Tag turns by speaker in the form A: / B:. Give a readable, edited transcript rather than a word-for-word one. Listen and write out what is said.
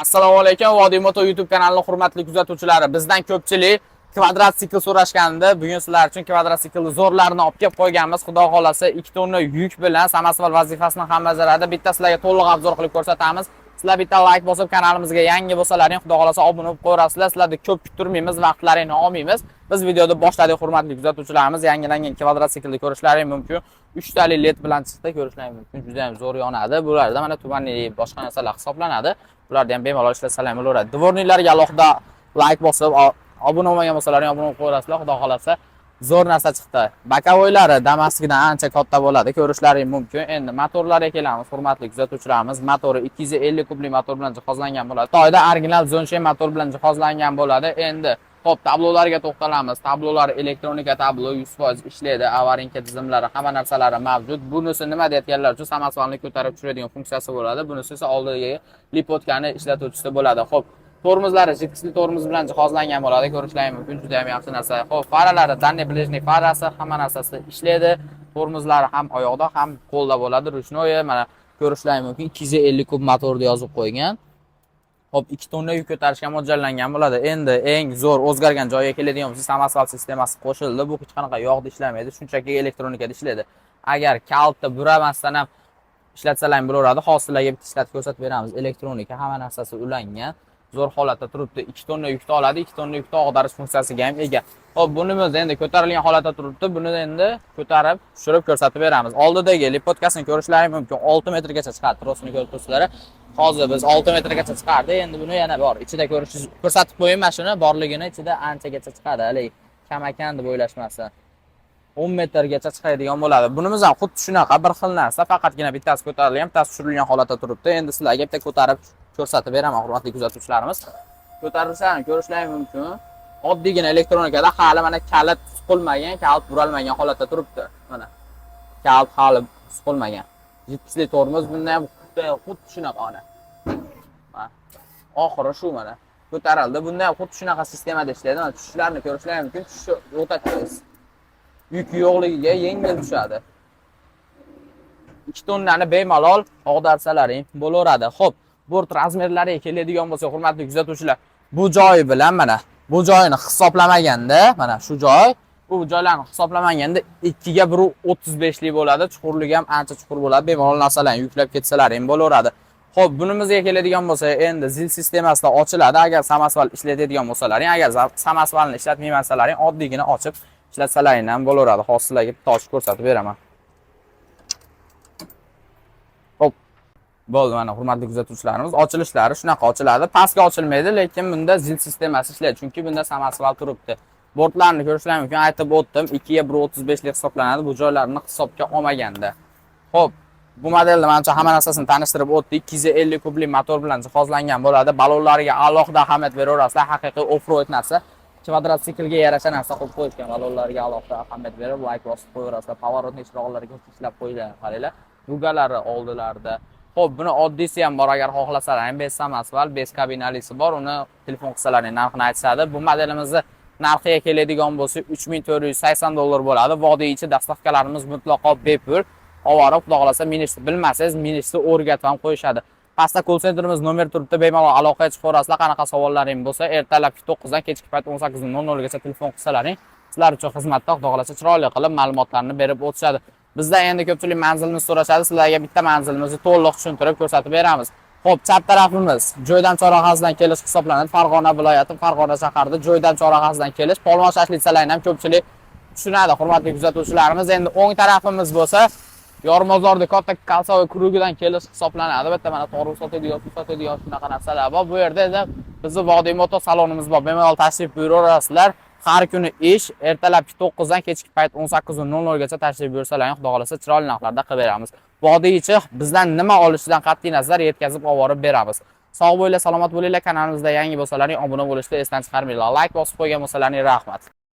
A: Assalomu alaykum, Vodiy Moto YouTube kanalining hurmatli kuzatuvchilari. Bizdan ko'pchilik kvadratsikl so'rashganda, bugun sizlar uchun kvadratsikl zo'rlarini olib kelib qo'yganmiz. Xudo xolasa 2 tonna yuk bilan samasval vazifasini ham bajaradi. Bitta sizlarga to'liq obzor qilib ko'rsatamiz. Sizlar bitta like bosib kanalimizga yangi bo'lsalaring, xudo xolasa obuna bo'lib qo'yasizlar. Sizlarni ko'p kuttirmaymiz, vaqtlaringni olmaymiz. Biz videoda boshladik, hurmatli kuzatuvchilarimiz. Yangilangan kvadratsiklni ko'rishlaring mumkin. 3 tali led bilan chiqdi, ko'rishlaring mumkin. Juda ham zo'r yonadi. Bularda mana tumanli boshqa narsalar hisoblanadi. Bularni ham bemalol ishlatsalaring bo'laveradi. Dvorniklarga alohida like bosib, obuna bo'lmagan bo'lsalaring obuna bo'lib qo'yasizlar. Xudo xolasa zo'r narsa chiqdi. Bakavoylari Damas'dan ancha katta bo'ladi, ko'rishlaring mumkin. Endi motorlarga kelamiz, hurmatli kuzatuvchilarimiz. Motori 250 kubli motor bilan jihozlangan bo'ladi. Xitoyda original Zhongsheng motor bilan jihozlangan bo'ladi. Endi top tablolarga to'xtalamiz. Tablolar elektronika tablo 100% ishlaydi. Avarinka tizimlari, hamma narsalari mavjud. Bunisi nima deyotganlar uchun samasvalni ko'tarib tushiradigan funksiyasi bo'ladi. Bunisi esa oldidagi lipotkani ishlatuvchisi bo'ladi. Xo'p, tormozlari jitkisli tormoz bilan jihozlangan bo'ladi. Ko'rishlaring mumkin, juda ham yaxshi narsa. Xo'p, faralari Danne Blejniy farasi, hamma narsasi ishlaydi. Tormozlari ham oyoqda, ham qo'lda bo'ladi. Ruchnoy, mana ko'rishlaring mumkin, 250 kub motorni yozib qo'ygan. Hop, 2 tonna yuk ko'tarishga mo'ljallangan bo'ladi. Endi eng zo'r o'zgargan joyiga keladigan bo'lsak, samasval sistemasi qo'shildi. Bu hech qanaqa yog'da ishlamaydi, shunchaki elektronikada ishlaydi. Agar kaltda buramasdan ham ishlatsalar bo'laveradi. Hozirlarga bitta ishlatib ko'rsatib beramiz. Elektronika, hamma narsasi ulangan. Zo'r holatda turibdi. 2 tonna yukni oladi, 2 tonna yukni og'darish funksiyasiga ham ega. Hop, bunimiz endi ko'tarilgan holatda turibdi. Buni endi ko'tarib, tushirib ko'rsatib beramiz. Oldidagi lipotkasini ko'rishlaring mumkin. 6 metrgacha chiqadi, trosini ko'rib turibsizlar. Hozir biz 6 metrgacha chiqardi. Endi buni yana bor. Ichida ko'rsatib qo'ying mashina borligini, ichida anchagacha chiqadi. Hali kam ekan deb o'ylashmasa. 10 metrgacha chiqadigan bo'ladi. Bunimiz ham xuddi shunaqa bir xil narsa, faqatgina bittasi ko'tarilgan, bittasi tushirilgan holatda turibdi. Endi sizlarga bitta ko'tarib ko'rsatib beraman, hurmatli kuzatuvchilarimiz. Ko'tarilishini ko'rishlaring mumkin. Oddiygina elektronikada hali mana kalit suqilmagan, kalit buralmagan holatda turibdi. Mana kalit hali suqilmagan. Jitkisli tormoz bundan ham xuddi shunaqa mana. Oxiri shu mana. Ko'tarildi. Bunda ham xuddi shunaqa sistemada ishlaydi. Mana tushishlarni ko'rishlaring mumkin. Tushni o'tasiz. Yuk yo'qligiga yengil tushadi. 2 tonnani bemalol og'darsalaring bo'laveradi. Xo'p, bort razmerlariga keladigan bo'lsa, hurmatli kuzatuvchilar, bu joyi bilan mana bu joyini hisoblamaganda, mana shu joy, bu joylarni hisoblamaganda 2 ga 1.35 lik bo'ladi. Chuqurligi ham ancha chuqur bo'ladi. Bemalol narsalarni yuklab ketsalaring bo'laveradi. Xo'p, bunimizga keladigan bo'lsa, endi zil sistemasida ochiladi. Agar samasval ishlatadigan bo'lsalaring, agar samasvalni ishlatmaymansalaring, oddiygina ochib ishlatsalaring ham bo'laveradi. Hozir sizlarga bitta ochib ko'rsatib beraman. Hop. Bo'ldi, mana hurmatli kuzatuvchilarimiz, ochilishlari shunaqa ochiladi. Pastga ochilmaydi, lekin bunda zil sistemasi ishlaydi, chunki bunda samasval turibdi. Bortlarni ko'rishlaring mumkin, aytib o'tdim, 2 ga 1.35 lik hisoblanadi bu joylarni hisobga olmaganda. Xo'p, bu modelni menimcha hamma narsasini tanishtirib o'tdik. 250 kubli motor bilan jihozlangan bo'ladi. Balonlariga alohida ahamiyat beraverasizlar. Haqiqiy off-road narsa. Kvadratsikliga yarasha narsa qilib qo'yishgan. Balonlariga alohida ahamiyat berib, like bosib qo'yaverasizlar. Pavorotni chiroqlariga ishlab qo'ygan, qaranglar. Dugalari oldilarida. Xo'p, buni oddisi ham bor, agar xohlasalaring, bez samasval, bez kabinalisi bor. Uni telefon qilsalaring narxini aytishadi. Bu modelimizni narxiga keladigan bo'lsa, $3480 bo'ladi. Vodiy ichi dastavkalarimiz mutlaqo bepul. Ovora, xudo xolasa, minishni bilmasangiz, minishni o'rgatib ham qo'yishadi. Pastda call centerimiz nomer turibdi, bemalol aloqaga chiqib ko'rasizlar. Qanaqa savollaring bo'lsa, ertalabki 9 dan kechki payt 18:00 gacha telefon qilsalaring, sizlar uchun xizmatda xudo xolasa chiroyli qilib ma'lumotlarni berib o'tishadi. Bizdan endi ko'pchilik manzilni so'rashadi. Sizlarga bitta manzilimizni to'liq tushuntirib ko'rsatib beramiz. Xo'p, chap tarafimiz Jo'ydam chorrahasidan kelish hisoblanadi. Farg'ona viloyati, Farg'ona shahrida Jo'ydam chorrahasidan kelish. Polvon shashlichalarni ham ko'pchilik tushunadi, hurmatli kuzatuvchilarimiz. Endi o'ng tarafimiz bo'lsa, Yormozorda katta Kalsoy krugidan kelish hisoblanadi. Albatta mana to'g'ri sotadigan, sotadigan shunaqa narsalar bor. Bu yerda esa bizning Vodiy Moto salonimiz bor. Bemalol tashrif buyuraverasizlar. Har kuni ish, ertalabki 9 dan kechki payt 18:00 gacha tashrif buyursalaring, xudo xolasa chiroyli narxlarda qilib beramiz. Vodiy ichi bizdan nima olishidan qat'iy nazar yetkazib olib beramiz. Sog' bo'linglar, salomat bo'linglar. Kanalimizda yangi bo'lsalaring, obuna bo'lishni esdan chiqarmanglar. Like bosib qo'ygan bo'lsalaring rahmat.